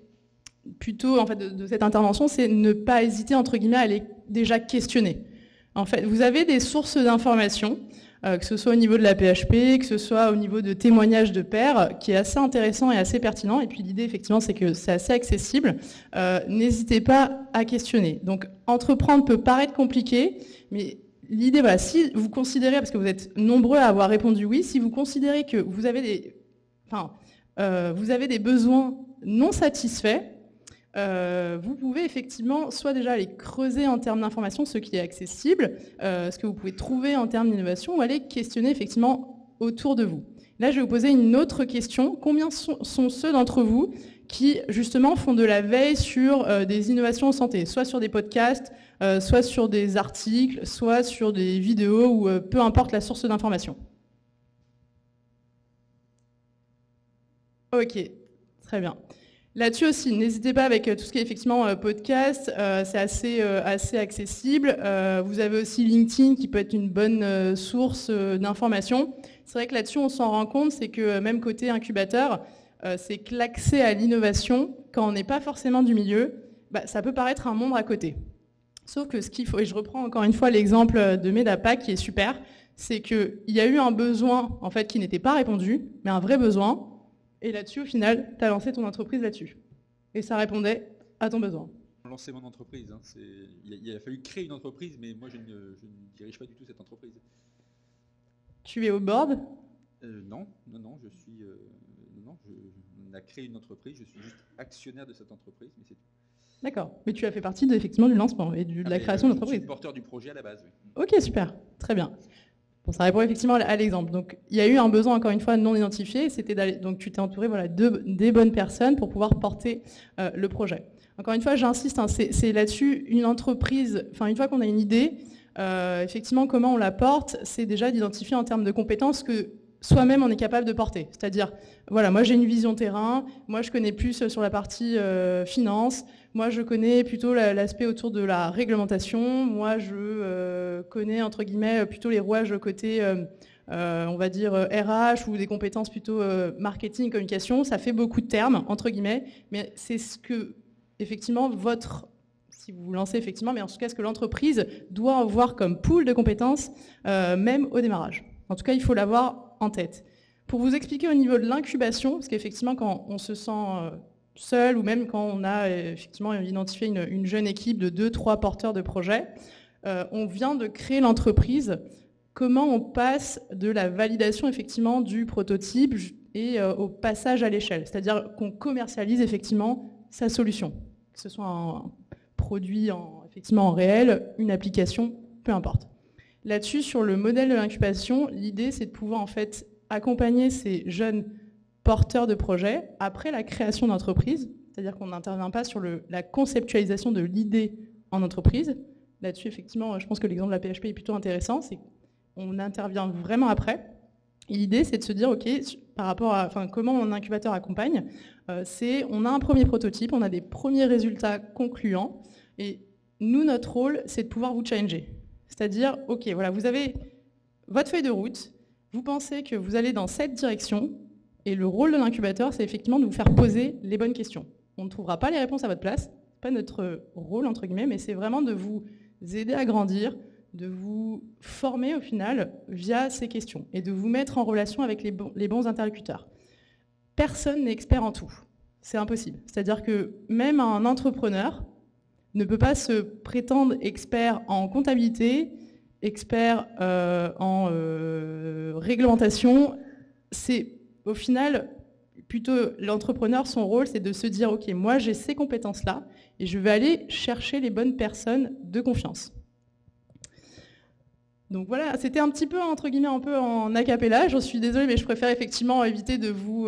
plutôt en fait de cette intervention, c'est ne pas hésiter entre guillemets à les déjà questionner. En fait, vous avez des sources d'informations, que ce soit au niveau de la PHP, que ce soit au niveau de témoignages de pairs, qui est assez intéressant et assez pertinent. Et puis l'idée, effectivement, c'est que c'est assez accessible. N'hésitez pas à questionner. Donc, entreprendre peut paraître compliqué, mais l'idée, voilà, si vous considérez, parce que vous êtes nombreux à avoir répondu oui, si vous considérez que vous avez des besoins non satisfaits, vous pouvez effectivement soit déjà aller creuser en termes d'information ce qui est accessible, ce que vous pouvez trouver en termes d'innovation, ou aller questionner effectivement autour de vous. Là, je vais vous poser une autre question. Combien sont ceux d'entre vous qui, justement, font de la veille sur des innovations en santé, soit sur des podcasts, soit sur des articles, soit sur des vidéos, ou peu importe la source d'information? Ok, très bien. Là-dessus aussi, n'hésitez pas avec tout ce qui est effectivement podcast, c'est assez accessible. Vous avez aussi LinkedIn qui peut être une bonne source d'information. C'est vrai que là-dessus, on s'en rend compte, c'est que même côté incubateur, c'est que l'accès à l'innovation, quand on n'est pas forcément du milieu, ça peut paraître un monde à côté. Sauf que ce qu'il faut, et je reprends encore une fois l'exemple de Medapac qui est super, c'est qu'il y a eu un besoin en fait qui n'était pas répondu, mais un vrai besoin. Et là-dessus, au final, tu as lancé ton entreprise là-dessus. Et ça répondait à ton besoin. Lancer mon entreprise. Hein, il a fallu créer une entreprise, mais moi, je ne dirige pas du tout cette entreprise. Tu es au board? Non, je suis... on a créé une entreprise, je suis juste actionnaire de cette entreprise, mais c'est tout. D'accord. Mais tu as fait partie effectivement du lancement et de la création de l'entreprise. Je suis porteur du projet à la base, oui. Ok, super. Très bien. Bon, ça répond effectivement à l'exemple. Donc, il y a eu un besoin, encore une fois, non identifié. Donc, tu t'es entouré des bonnes personnes pour pouvoir porter le projet. Encore une fois, j'insiste, hein, c'est là-dessus une entreprise, une fois qu'on a une idée, effectivement, comment on la porte, c'est déjà d'identifier en termes de compétences soi-même on est capable de porter. C'est-à-dire, voilà, moi j'ai une vision terrain, moi je connais plus sur la partie finance, moi je connais plutôt l'aspect autour de la réglementation, moi je connais entre guillemets plutôt les rouages côté, on va dire RH ou des compétences plutôt marketing, communication. Ça fait beaucoup de termes entre guillemets, mais c'est ce que effectivement si vous vous lancez effectivement, mais en tout cas ce que l'entreprise doit avoir comme pool de compétences, même au démarrage. En tout cas, il faut l'avoir en tête. Pour vous expliquer au niveau de l'incubation, parce qu'effectivement, quand on se sent seul ou même quand on a effectivement identifié une jeune équipe de 2-3 porteurs de projets, on vient de créer l'entreprise. Comment on passe de la validation effectivement du prototype et au passage à l'échelle, c'est-à-dire qu'on commercialise effectivement sa solution, que ce soit un produit effectivement en réel, une application, peu importe. Là-dessus, sur le modèle de l'incubation, l'idée, c'est de pouvoir en fait accompagner ces jeunes porteurs de projets après la création d'entreprise, c'est-à-dire qu'on n'intervient pas sur la conceptualisation de l'idée en entreprise. Là-dessus, effectivement, je pense que l'exemple de la PHP est plutôt intéressant, c'est qu'on intervient vraiment après. Et l'idée, c'est de se dire, OK, par rapport à comment mon incubateur accompagne, on a un premier prototype, on a des premiers résultats concluants, et nous, notre rôle, c'est de pouvoir vous challenger. C'est-à-dire, OK, voilà, vous avez votre feuille de route, vous pensez que vous allez dans cette direction, et le rôle de l'incubateur, c'est effectivement de vous faire poser les bonnes questions. On ne trouvera pas les réponses à votre place, c'est pas notre rôle, entre guillemets, mais c'est vraiment de vous aider à grandir, de vous former au final via ces questions, et de vous mettre en relation avec les bons interlocuteurs. Personne n'est expert en tout, c'est impossible. C'est-à-dire que même un entrepreneur ne peut pas se prétendre expert en comptabilité, expert en réglementation. C'est au final plutôt l'entrepreneur, son rôle, c'est de se dire « Ok, moi j'ai ces compétences-là et je vais aller chercher les bonnes personnes de confiance ». Donc voilà, c'était un petit peu, entre guillemets, un peu en a cappella. J'en suis désolée, mais je préfère effectivement éviter de vous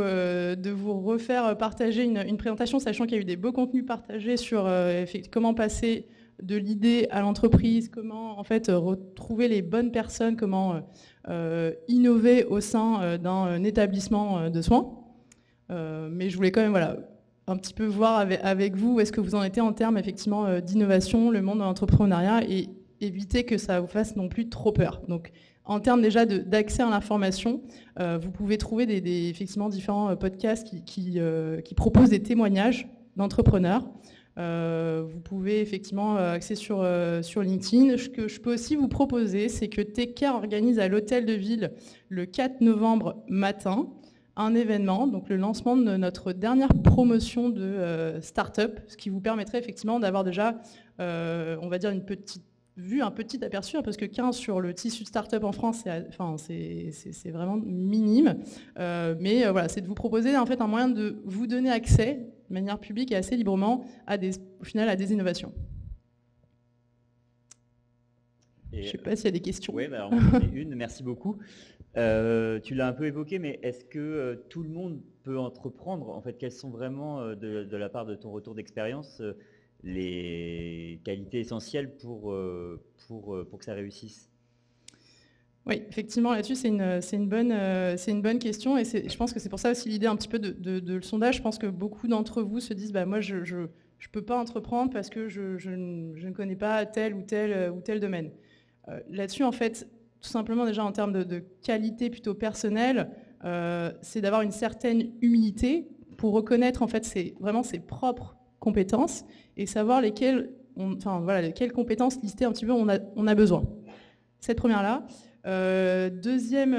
refaire partager une présentation, sachant qu'il y a eu des beaux contenus partagés sur comment passer de l'idée à l'entreprise, comment en fait retrouver les bonnes personnes, comment innover au sein d'un établissement de soins. Mais je voulais quand même un petit peu voir avec vous où est-ce que vous en étiez en termes effectivement d'innovation, le monde de l'entrepreneuriat, et éviter que ça vous fasse non plus trop peur. Donc, en termes déjà d'accès à l'information, vous pouvez trouver effectivement différents podcasts qui proposent des témoignages d'entrepreneurs. Vous pouvez effectivement accéder sur LinkedIn. Ce que je peux aussi vous proposer, c'est que TK organise à l'Hôtel de Ville le 4 novembre matin un événement, donc le lancement de notre dernière promotion de start-up, ce qui vous permettrait effectivement d'avoir déjà, on va dire, un petit aperçu, parce que 15 sur le tissu de start-up en France, c'est vraiment minime. Mais voilà, c'est de vous proposer en fait un moyen de vous donner accès de manière publique et assez librement au final à des innovations. Je ne sais pas s'il y a des questions. Oui, alors j'en ai une, merci beaucoup. Tu l'as un peu évoqué, mais est-ce que tout le monde peut entreprendre? En fait, quelles sont vraiment, de la part de ton retour d'expérience, les qualités essentielles pour que ça réussisse? Oui, effectivement, là-dessus, c'est une bonne question, et je pense que c'est pour ça aussi l'idée un petit peu de le sondage. Je pense que beaucoup d'entre vous se disent moi, je ne peux pas entreprendre parce que je ne connais pas tel ou tel domaine. Là-dessus, en fait, tout simplement, déjà en termes de qualité plutôt personnelle, c'est d'avoir une certaine humilité pour reconnaître en fait vraiment ses propres compétences et savoir lesquelles compétences listées un petit peu on a besoin. Cette première-là. Deuxième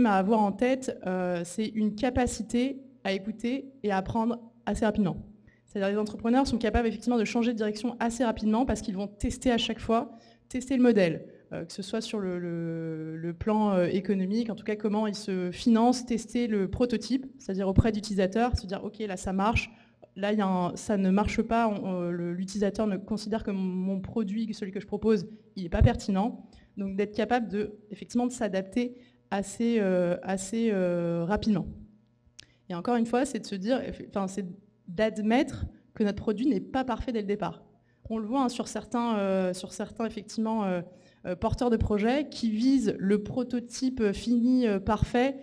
à avoir en tête, c'est une capacité à écouter et à apprendre assez rapidement. C'est-à-dire les entrepreneurs sont capables effectivement de changer de direction assez rapidement parce qu'ils vont tester à chaque fois, tester le modèle, que ce soit sur le plan économique, en tout cas comment ils se financent, tester le prototype, c'est-à-dire auprès d'utilisateurs, se dire ok là ça marche, là ça ne marche pas, l'utilisateur ne considère que mon produit, celui que je propose, il n'est pas pertinent. Donc d'être capable effectivement de s'adapter assez rapidement. Et encore une fois, c'est de se dire, c'est d'admettre que notre produit n'est pas parfait dès le départ. On le voit sur certains effectivement porteurs de projets qui visent le prototype fini, parfait.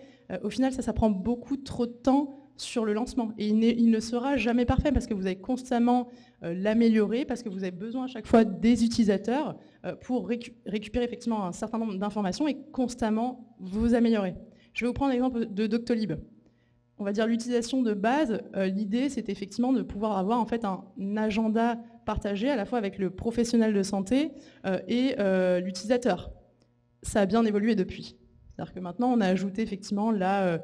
Au final, ça prend beaucoup trop de temps sur le lancement. Et il ne sera jamais parfait parce que vous allez constamment l'améliorer, parce que vous avez besoin à chaque fois des utilisateurs pour récupérer effectivement un certain nombre d'informations et constamment vous améliorer. Je vais vous prendre l'exemple de Doctolib. On va dire l'utilisation de base. L'idée, c'est effectivement de pouvoir avoir en fait un agenda partagé à la fois avec le professionnel de santé et l'utilisateur. Ça a bien évolué depuis. C'est-à-dire que maintenant, on a ajouté effectivement la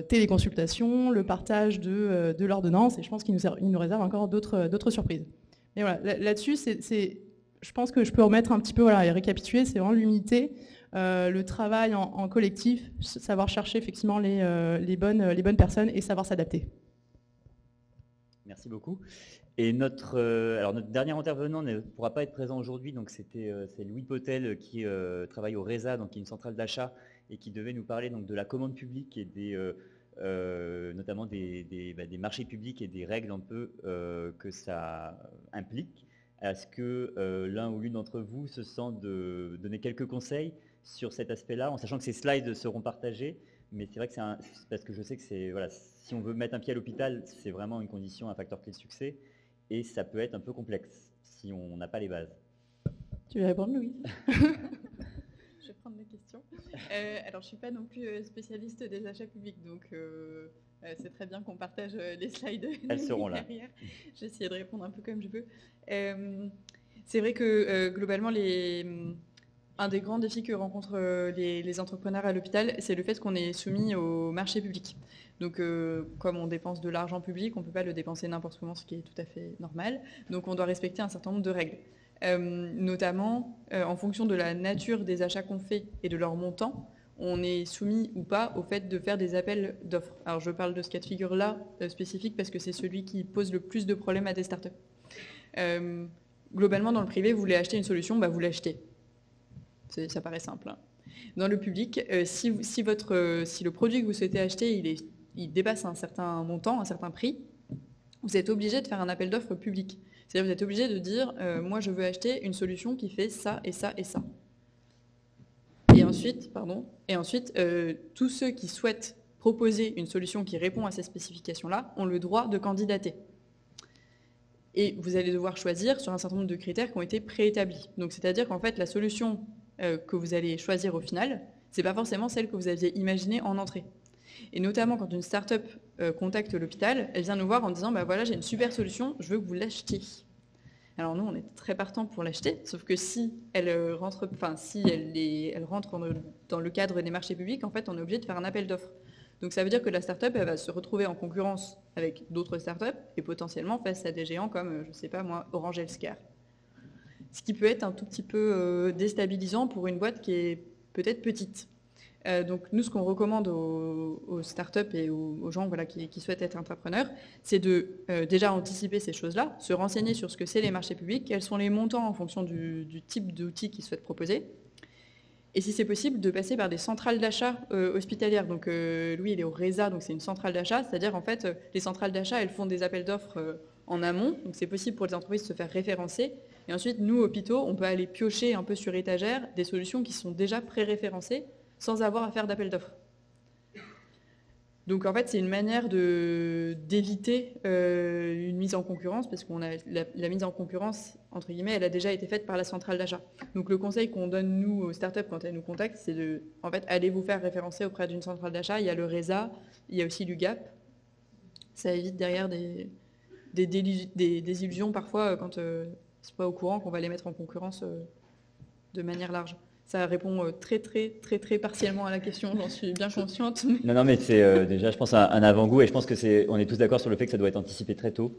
téléconsultation, le partage de l'ordonnance, et je pense qu'il nous réserve encore d'autres surprises. Mais voilà, là-dessus, je pense que je peux remettre un petit peu et récapituler, c'est vraiment l'unité, le travail en collectif, savoir chercher effectivement les bonnes personnes et savoir s'adapter. Merci beaucoup. Et notre dernier intervenant ne pourra pas être présent aujourd'hui, donc c'est Louis Potel qui travaille au RESA, donc qui est une centrale d'achat, et qui devait nous parler donc de la commande publique et notamment des marchés publics et des règles un peu que ça implique. Est-ce que l'un ou l'une d'entre vous se sent de donner quelques conseils sur cet aspect-là, en sachant que ces slides seront partagés, mais c'est vrai que c'est parce que je sais que si on veut mettre un pied à l'hôpital, c'est vraiment une condition, un facteur clé de succès, et ça peut être un peu complexe si on n'a pas les bases. Tu veux répondre, Louise? Je vais prendre la question. Alors, je ne suis pas non plus spécialiste des achats publics, donc c'est très bien qu'on partage les slides. Elles seront là. J'ai essayé de répondre un peu comme je peux. C'est vrai que globalement, un des grands défis que rencontrent les entrepreneurs à l'hôpital, c'est le fait qu'on est soumis au marché public. Donc, comme on dépense de l'argent public, on ne peut pas le dépenser n'importe comment, ce qui est tout à fait normal. Donc, on doit respecter un certain nombre de règles. Notamment, en fonction de la nature des achats qu'on fait et de leur montant, on est soumis ou pas au fait de faire des appels d'offres. Alors, je parle de ce cas de figure-là spécifique parce que c'est celui qui pose le plus de problèmes à des startups. Globalement, dans le privé, vous voulez acheter une solution, vous l'achetez. Ça paraît simple. Hein. Dans le public, si le produit que vous souhaitez acheter, il dépasse un certain montant, un certain prix, vous êtes obligé de faire un appel d'offres public. C'est-à-dire que vous êtes obligé de dire moi je veux acheter une solution qui fait ça et ça et ça. Et ensuite, tous ceux qui souhaitent proposer une solution qui répond à ces spécifications-là ont le droit de candidater. Et vous allez devoir choisir sur un certain nombre de critères qui ont été préétablis. Donc c'est-à-dire qu'en fait la solution que vous allez choisir au final, c'est pas forcément celle que vous aviez imaginée en entrée. Et notamment quand une start-up contacte l'hôpital, elle vient nous voir en disant voilà, j'ai une super solution, je veux que vous l'achetiez. Alors nous, on est très partant pour l'acheter, sauf que si elle rentre dans le cadre des marchés publics, en fait, on est obligé de faire un appel d'offres. Donc ça veut dire que la start-up, elle va se retrouver en concurrence avec d'autres start-up et potentiellement face à des géants comme, je ne sais pas moi, Orange Healthcare. Ce qui peut être un tout petit peu déstabilisant pour une boîte qui est peut-être petite. Donc nous, ce qu'on recommande aux startups et aux gens qui souhaitent être entrepreneurs, c'est de déjà anticiper ces choses-là, se renseigner sur ce que c'est les marchés publics, quels sont les montants en fonction du type d'outils qu'ils souhaitent proposer, et si c'est possible, de passer par des centrales d'achat hospitalières. Donc Louis, il est au RESA, donc c'est une centrale d'achat, c'est-à-dire en fait, les centrales d'achat, elles font des appels d'offres en amont, donc c'est possible pour les entreprises de se faire référencer, et ensuite, nous, hôpitaux, on peut aller piocher un peu sur étagère des solutions qui sont déjà pré-référencées, sans avoir à faire d'appel d'offres. Donc en fait, c'est une manière d'éviter une mise en concurrence, parce qu'on a la mise en concurrence, entre guillemets, elle a déjà été faite par la centrale d'achat. Donc le conseil qu'on donne, nous, aux startups, quand elles nous contactent, c'est de, en fait, allez vous faire référencer auprès d'une centrale d'achat. Il y a le RESA, il y a aussi l'UGAP. Ça évite derrière des désillusions, parfois, quand c'est pas au courant qu'on va les mettre en concurrence de manière large. Ça répond très partiellement à la question, j'en suis bien consciente. Mais... Non, mais c'est déjà, je pense, un avant-goût, et je pense on est tous d'accord sur le fait que ça doit être anticipé très tôt.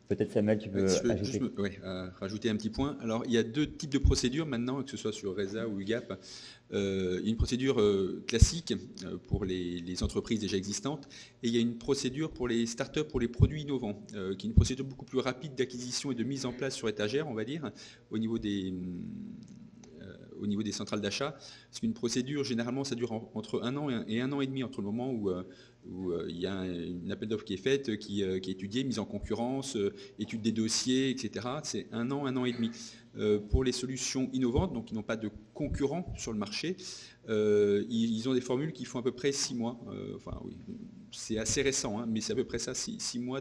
Peut-être Samuel, tu peux ajouter. Rajouter un petit point. Alors, il y a deux types de procédures maintenant, que ce soit sur RESA ou UGAP. Une procédure classique pour les entreprises déjà existantes, et il y a une procédure pour les startups, pour les produits innovants, qui est une procédure beaucoup plus rapide d'acquisition et de mise en place sur étagère, on va dire, au niveau au niveau des centrales d'achat. Parce qu'une procédure, généralement, ça dure entre 1 an et 1 an et demi, entre le moment où il y a une appel d'offres qui est faite, qui est étudiée, mise en concurrence, étude des dossiers, etc. C'est 1 an et demi. Pour les solutions innovantes, donc qui n'ont pas de concurrents sur le marché, ils ont des formules qui font à peu près 6 mois. Enfin, oui, c'est assez récent, hein, mais c'est à peu près ça, 6 mois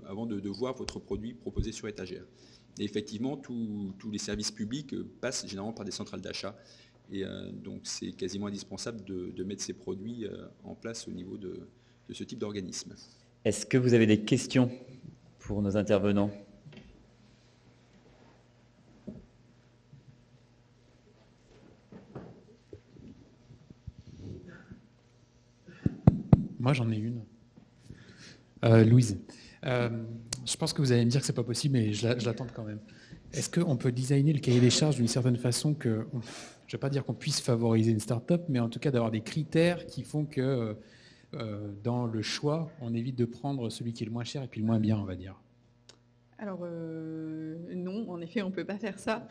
avant de voir votre produit proposé sur étagère. Et effectivement, tous les services publics passent généralement par des centrales d'achat. Et donc, c'est quasiment indispensable de mettre ces produits en place au niveau de ce type d'organisme. Est-ce que vous avez des questions pour nos intervenants ? Moi, j'en ai une. Louise, je pense que vous allez me dire que c'est pas possible, mais je l'attends quand même. Est-ce qu'on peut designer le cahier des charges d'une certaine façon que, je ne vais pas dire qu'on puisse favoriser une start-up, mais en tout cas d'avoir des critères qui font que dans le choix, on évite de prendre celui qui est le moins cher et puis le moins bien, on va dire. Alors, non, en effet, on ne peut pas faire ça.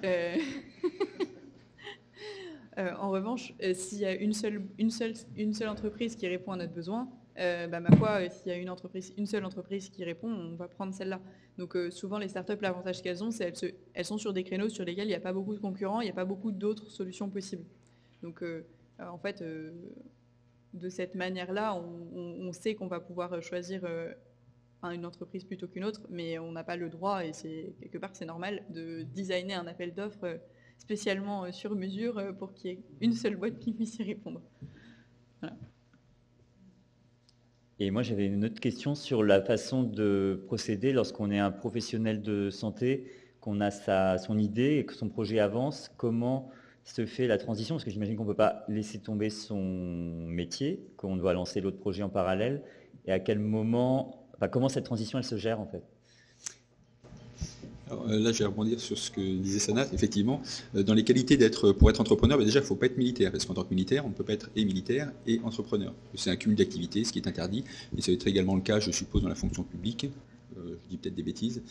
En revanche, s'il y a une seule entreprise qui répond à notre besoin, ma foi, s'il y a une seule entreprise qui répond, on va prendre celle-là. Donc souvent, les startups, l'avantage qu'elles ont, c'est qu'elles sont sur des créneaux sur lesquels il n'y a pas beaucoup de concurrents, il n'y a pas beaucoup d'autres solutions possibles. Donc en fait, de cette manière-là, on sait qu'on va pouvoir choisir une entreprise plutôt qu'une autre, mais on n'a pas le droit, et quelque part c'est normal, de designer un appel d'offres spécialement sur mesure pour qu'il y ait une seule boîte qui puisse y répondre. Voilà. Et moi, j'avais une autre question sur la façon de procéder lorsqu'on est un professionnel de santé, qu'on a son idée et que son projet avance. Comment se fait la transition? Parce que j'imagine qu'on ne peut pas laisser tomber son métier, qu'on doit lancer l'autre projet en parallèle. Et à quel moment, comment cette transition, elle se gère en fait? Alors, là, je vais rebondir sur ce que disait Sanat. Effectivement, dans les qualités pour être entrepreneur, déjà, il ne faut pas être militaire, parce qu'en tant que militaire, on ne peut pas être et militaire et entrepreneur. C'est un cumul d'activités, ce qui est interdit, et ça va être également le cas, je suppose, dans la fonction publique. Je dis peut-être des bêtises.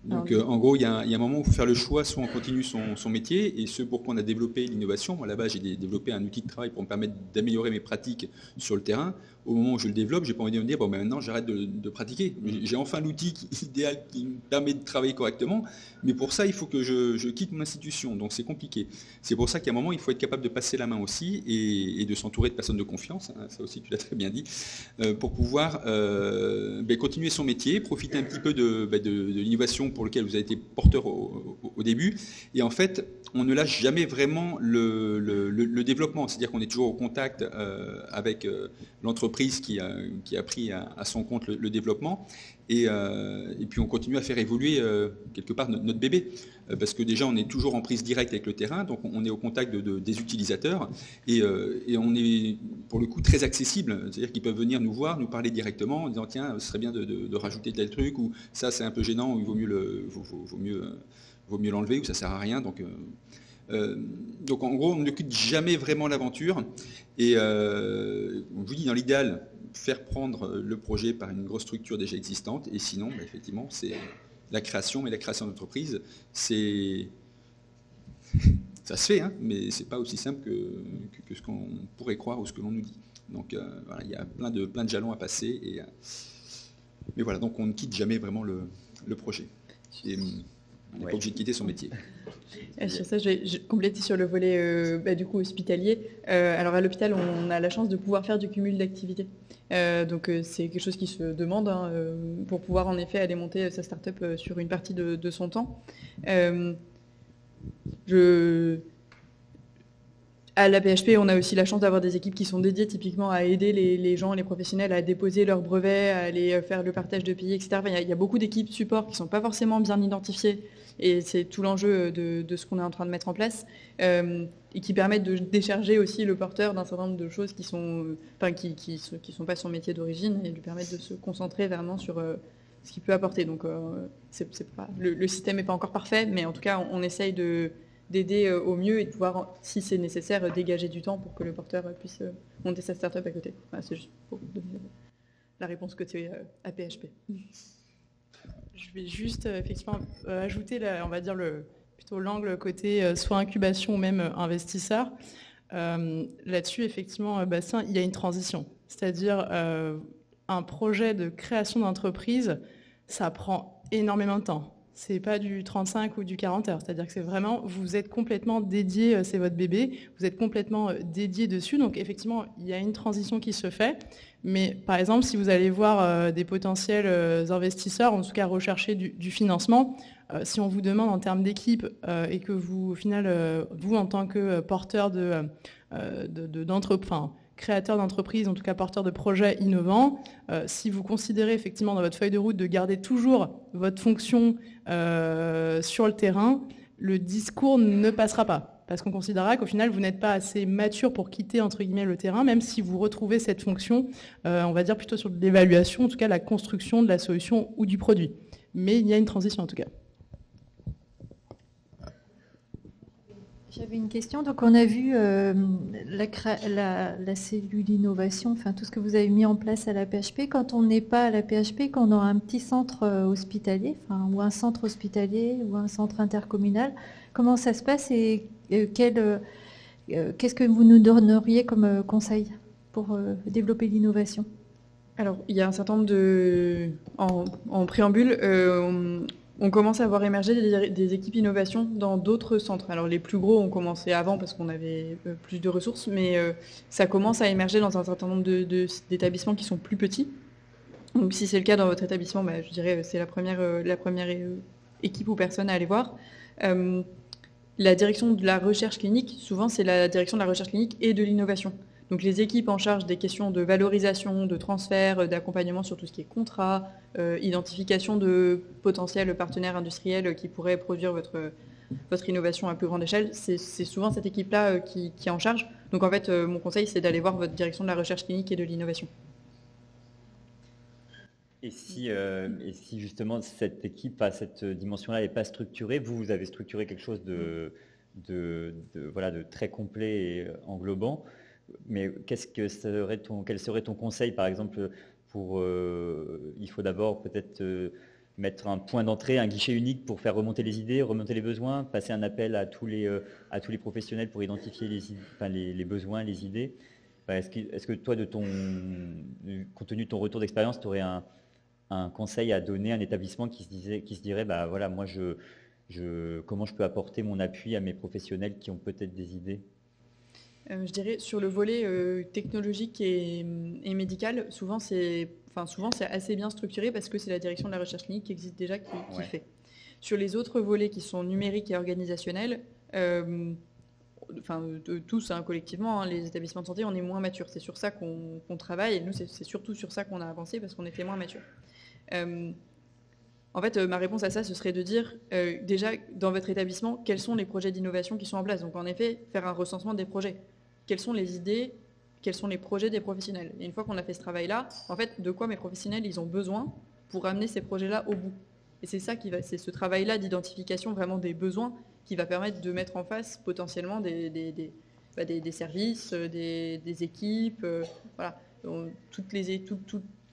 Donc, en gros, il y a un moment où il faut faire le choix, soit on continue son métier, et ce pour quoi on a développé l'innovation. Moi, là-bas, j'ai développé un outil de travail pour me permettre d'améliorer mes pratiques sur le terrain. Au moment où je le développe, j'ai pas envie de me dire, maintenant, j'arrête de pratiquer. J'ai enfin l'outil idéal qui me permet de travailler correctement, mais pour ça, il faut que je quitte mon institution, donc c'est compliqué. C'est pour ça qu'à un moment, il faut être capable de passer la main aussi, et de s'entourer de personnes de confiance, hein, ça aussi, tu l'as très bien dit, pour pouvoir continuer son métier, profiter un petit peu de l'innovation pour lequel vous avez été porteur au début. Et en fait, on ne lâche jamais vraiment le développement. C'est-à-dire qu'on est toujours au contact avec l'entreprise qui a pris à son compte le développement. Et puis on continue à faire évoluer quelque part notre bébé. Parce que déjà, on est toujours en prise directe avec le terrain, donc on est au contact des utilisateurs. Et on est, pour le coup, très accessible. C'est-à-dire qu'ils peuvent venir nous voir, nous parler directement en disant, tiens, ce serait bien de rajouter tel truc, ou ça, c'est un peu gênant, ou il vaut mieux l'enlever, ou ça sert à rien. Donc en gros, on ne quitte jamais vraiment l'aventure. Et je vous dis, dans l'idéal, faire prendre le projet par une grosse structure déjà existante. Et sinon, effectivement, c'est la création. Mais la création d'entreprise, ça se fait, hein, mais c'est pas aussi simple que ce qu'on pourrait croire ou ce que l'on nous dit. Donc voilà, il y a plein de jalons à passer. Mais voilà, donc on ne quitte jamais vraiment le projet. Et on n'est pas obligé de quitter son métier. Sur ça, je vais compléter sur le volet du coup hospitalier. Alors à l'hôpital, on a la chance de pouvoir faire du cumul d'activités. Donc c'est quelque chose qui se demande pour pouvoir en effet aller monter sa start-up sur une partie de son temps. À la PHP, on a aussi la chance d'avoir des équipes qui sont dédiées typiquement à aider les gens, les professionnels à déposer leurs brevets, à aller faire le partage de pays, etc. Enfin, il y a beaucoup d'équipes support qui ne sont pas forcément bien identifiées, et c'est tout l'enjeu de ce qu'on est en train de mettre en place, et qui permettent de décharger aussi le porteur d'un certain nombre de choses qui sont pas son métier d'origine, et lui permettre de se concentrer vraiment sur ce qu'il peut apporter. Donc le système n'est pas encore parfait, mais en tout cas on essaye d'aider au mieux et de pouvoir, si c'est nécessaire, dégager du temps pour que le porteur puisse monter sa start-up à côté. Voilà, c'est juste pour donner la réponse côté APHP. Je vais juste effectivement ajouter, on va dire, plutôt l'angle côté soit incubation ou même investisseur. Là-dessus, effectivement, Bastien, il y a une transition. C'est-à-dire un projet de création d'entreprise, ça prend énormément de temps. C'est pas du 35 ou du 40 heures. C'est-à-dire que c'est vraiment, vous êtes complètement dédié, c'est votre bébé, vous êtes complètement dédié dessus. Donc effectivement, il y a une transition qui se fait. Mais par exemple, si vous allez voir des potentiels investisseurs, en tout cas rechercher du financement, si on vous demande en termes d'équipe et que vous, au final, vous en tant que porteur créateur d'entreprise, en tout cas porteur de projets innovants, si vous considérez effectivement dans votre feuille de route de garder toujours votre fonction sur le terrain, le discours ne passera pas. Parce qu'on considérera qu'au final, vous n'êtes pas assez mature pour quitter, entre guillemets, le terrain, même si vous retrouvez cette fonction, on va dire plutôt sur l'évaluation, en tout cas la construction de la solution ou du produit. Mais il y a une transition en tout cas. J'avais une question. Donc, on a vu la cellule innovation, enfin tout ce que vous avez mis en place à la PHP. Quand on n'est pas à la PHP, quand on a un petit centre hospitalier, ou un centre hospitalier, ou un centre intercommunal, comment ça se passe et qu'est-ce que vous nous donneriez comme conseil pour développer l'innovation? Alors, il y a un certain nombre de... En préambule, on commence à voir émerger des équipes innovation dans d'autres centres. Alors les plus gros ont commencé avant parce qu'on avait plus de ressources, mais ça commence à émerger dans un certain nombre d'établissements qui sont plus petits. Donc si c'est le cas dans votre établissement, je dirais c'est la première équipe ou personne à aller voir. La direction de la recherche clinique, souvent c'est la direction de la recherche clinique et de l'innovation. Donc les équipes en charge des questions de valorisation, de transfert, d'accompagnement sur tout ce qui est contrat, identification de potentiels partenaires industriels qui pourraient produire votre innovation à plus grande échelle, c'est souvent cette équipe-là qui est en charge. Donc en fait, mon conseil, c'est d'aller voir votre direction de la recherche clinique et de l'innovation. Et si justement cette équipe, cette dimension-là n'est pas structurée, vous avez structuré quelque chose de très complet et englobant. Mais quel serait ton conseil, par exemple, il faut d'abord peut-être mettre un point d'entrée, un guichet unique pour faire remonter les idées, remonter les besoins, passer un appel à tous les professionnels pour identifier les besoins, les idées. Est-ce que toi, compte tenu de ton retour d'expérience, tu aurais un conseil à donner à un établissement qui se dirait, moi, comment je peux apporter mon appui à mes professionnels qui ont peut-être des idées? Je dirais sur le volet technologique et médical, souvent c'est assez bien structuré parce que c'est la direction de la recherche clinique qui existe déjà qui fait. Sur les autres volets qui sont numériques et organisationnels, tous collectivement, les établissements de santé, on est moins matures. C'est sur ça qu'on travaille et nous c'est surtout sur ça qu'on a avancé parce qu'on était moins matures. En fait, ma réponse à ça, ce serait de dire, déjà, dans votre établissement, quels sont les projets d'innovation qui sont en place. Donc, en effet, faire un recensement des projets. Quelles sont les idées, quels sont les projets des professionnels. Et une fois qu'on a fait ce travail-là, en fait, de quoi mes professionnels, ils ont besoin pour amener ces projets-là au bout. Et c'est c'est ce travail-là d'identification vraiment des besoins qui va permettre de mettre en face potentiellement des services, des équipes, voilà. Donc,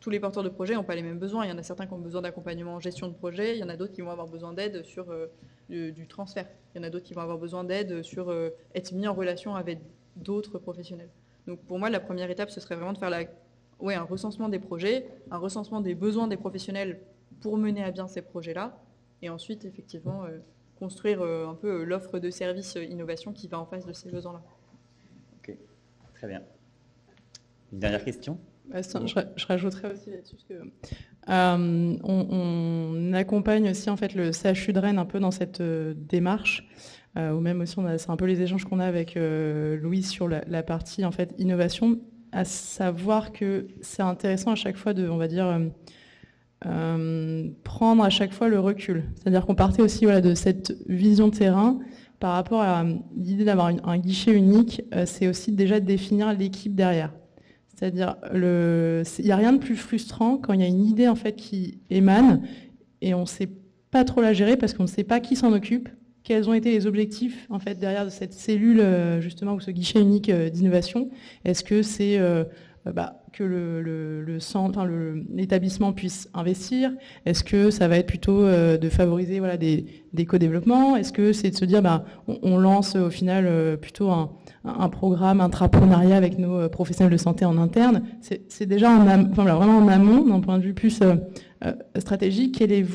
tous les porteurs de projets n'ont pas les mêmes besoins. Il y en a certains qui ont besoin d'accompagnement en gestion de projet. Il y en a d'autres qui vont avoir besoin d'aide sur du transfert. Il y en a d'autres qui vont avoir besoin d'aide sur être mis en relation avec d'autres professionnels. Donc pour moi, la première étape, ce serait vraiment de faire un recensement des projets, un recensement des besoins des professionnels pour mener à bien ces projets-là. Et ensuite, effectivement, construire un peu l'offre de services innovation qui va en face de ces besoins-là. Ok, très bien. Une dernière question ? Je rajouterais aussi là-dessus que on accompagne aussi en fait le CHU de Rennes un peu dans cette démarche, ou même aussi c'est un peu les échanges qu'on a avec Louise sur la partie en fait innovation, à savoir que c'est intéressant à chaque fois de, on va dire, prendre à chaque fois le recul. C'est-à-dire qu'on partait aussi de cette vision terrain par rapport à l'idée d'avoir un guichet unique, c'est aussi déjà de définir l'équipe derrière. C'est-à-dire, il n'y a rien de plus frustrant quand il y a une idée en fait qui émane et on ne sait pas trop la gérer parce qu'on ne sait pas qui s'en occupe, quels ont été les objectifs en fait derrière de cette cellule justement ou ce guichet unique d'innovation. Est-ce que c'est que l'établissement puisse investir? Est-ce que ça va être plutôt de favoriser des co-développements? Est-ce que c'est de se dire on lance au final plutôt un programme intrapreneuriat avec nos professionnels de santé en interne? C'est déjà vraiment en amont, d'un point de vue plus stratégique. Quelle est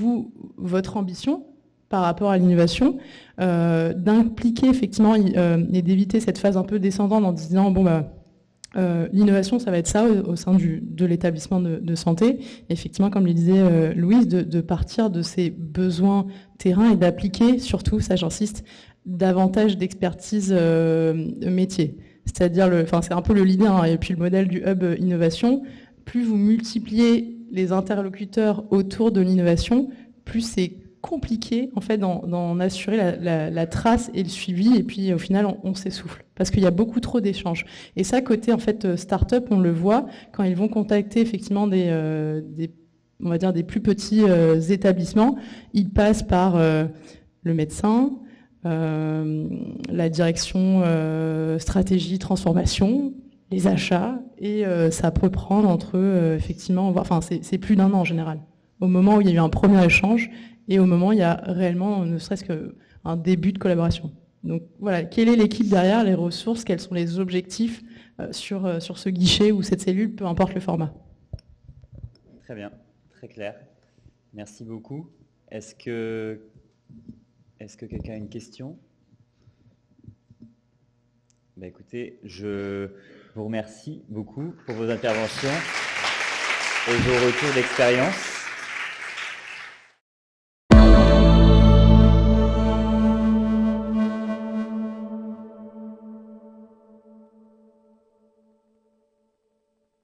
votre ambition par rapport à l'innovation, d'impliquer effectivement et d'éviter cette phase un peu descendante en disant l'innovation, ça va être ça au sein de l'établissement de santé. Et effectivement, comme le disait Louise, de partir de ces besoins terrain et d'appliquer, surtout, ça j'insiste, davantage d'expertise métier. C'est-à-dire, c'est un peu le leader, et puis le modèle du hub innovation. Plus vous multipliez les interlocuteurs autour de l'innovation, plus c'est compliqué en fait d'en assurer la trace et le suivi, et puis au final on s'essouffle parce qu'il y a beaucoup trop d'échanges. Et ça, côté en fait start-up, on le voit quand ils vont contacter effectivement on va dire des plus petits établissements, ils passent par le médecin, la direction stratégie transformation, les achats, et ça peut prendre entre effectivement, c'est plus d'1 an en général, au moment où il y a eu un premier échange et au moment où il y a réellement ne serait-ce qu'un début de collaboration. Donc voilà, quelle est l'équipe derrière, les ressources, quels sont les objectifs sur ce guichet ou cette cellule, peu importe le format. Très bien, très clair. Merci beaucoup. Est-ce que quelqu'un a une question? Écoutez, je vous remercie beaucoup pour vos interventions et vos retours d'expérience.